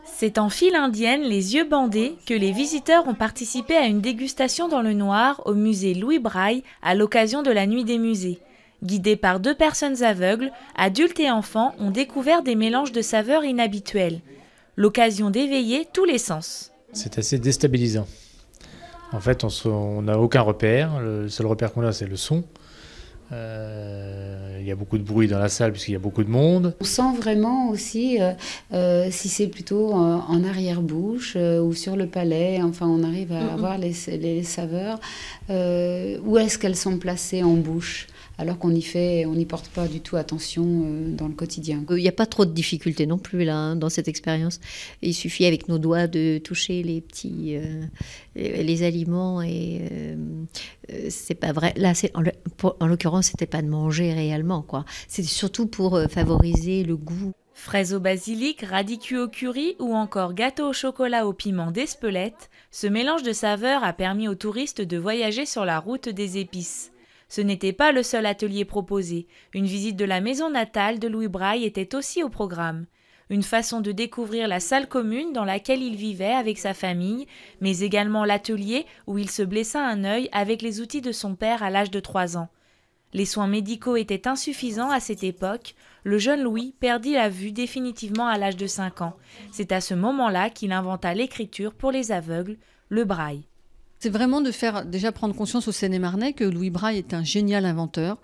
C'est en file indienne, les yeux bandés, que les visiteurs ont participé à une dégustation dans le noir au musée Louis Braille à l'occasion de la Nuit des musées. Guidés par 2 personnes aveugles, adultes et enfants ont découvert des mélanges de saveurs inhabituels. L'occasion d'éveiller tous les sens. C'est assez déstabilisant. En fait, on n'a aucun repère. Le seul repère qu'on a, c'est le son. Il y a beaucoup de bruit dans la salle puisqu'il y a beaucoup de monde. On sent vraiment aussi si c'est plutôt en arrière-bouche ou sur le palais. Enfin, on arrive à avoir les saveurs. Où est-ce qu'elles sont placées en bouche ? Alors qu'on n'y porte pas du tout attention dans le quotidien. Il n'y a pas trop de difficultés non plus là, hein, dans cette expérience. Il suffit avec nos doigts de toucher les petits les aliments et c'est pas vrai. Là, en l'occurrence, c'était pas de manger réellement, quoi. C'était surtout pour favoriser le goût. Fraises au basilic, radicus au curry ou encore gâteau au chocolat au piment d'Espelette, ce mélange de saveurs a permis aux touristes de voyager sur la route des épices. Ce n'était pas le seul atelier proposé. Une visite de la maison natale de Louis Braille était aussi au programme. Une façon de découvrir la salle commune dans laquelle il vivait avec sa famille, mais également l'atelier où il se blessa un œil avec les outils de son père à l'âge de 3 ans. Les soins médicaux étaient insuffisants à cette époque. Le jeune Louis perdit la vue définitivement à l'âge de 5 ans. C'est à ce moment-là qu'il inventa l'écriture pour les aveugles, le braille. C'est vraiment de faire déjà prendre conscience au Seine-et-Marnais que Louis Braille est un génial inventeur,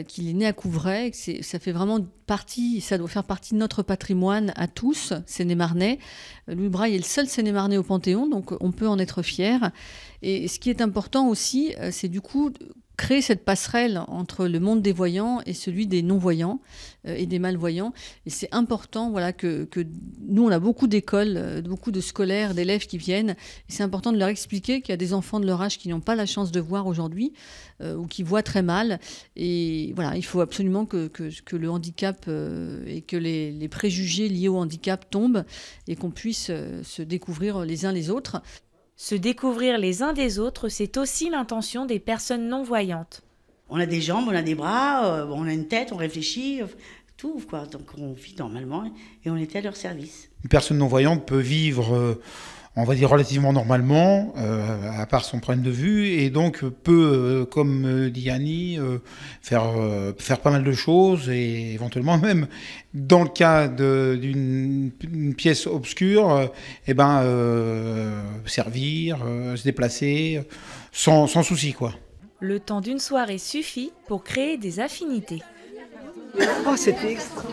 qu'il est né à Couvray, que ça fait vraiment partie, ça doit faire partie de notre patrimoine à tous, Seine-et-Marnais. Louis Braille est le seul Seine-et-Marnais au Panthéon, donc on peut en être fier. Et ce qui est important aussi, c'est du coup créer cette passerelle entre le monde des voyants et celui des non-voyants et des malvoyants. Et c'est important, voilà, que nous, on a beaucoup d'écoles, beaucoup de scolaires, d'élèves qui viennent. Et c'est important de leur expliquer qu'il y a des enfants de leur âge qui n'ont pas la chance de voir aujourd'hui ou qui voient très mal. Et voilà, il faut absolument que le handicap et que les préjugés liés au handicap tombent et qu'on puisse se découvrir les uns les autres. Se découvrir les uns des autres, c'est aussi l'intention des personnes non-voyantes. On a des jambes, on a des bras, on a une tête, on réfléchit, tout, quoi. Donc on vit normalement et on était à leur service. Une personne non-voyante peut vivre, on va dire relativement normalement, à part son problème de vue, et donc peut, comme dit Annie, faire pas mal de choses, et éventuellement même, dans le cas d'une pièce obscure, servir, se déplacer, sans souci, quoi. Le temps d'une soirée suffit pour créer des affinités. Oh, c'était extra.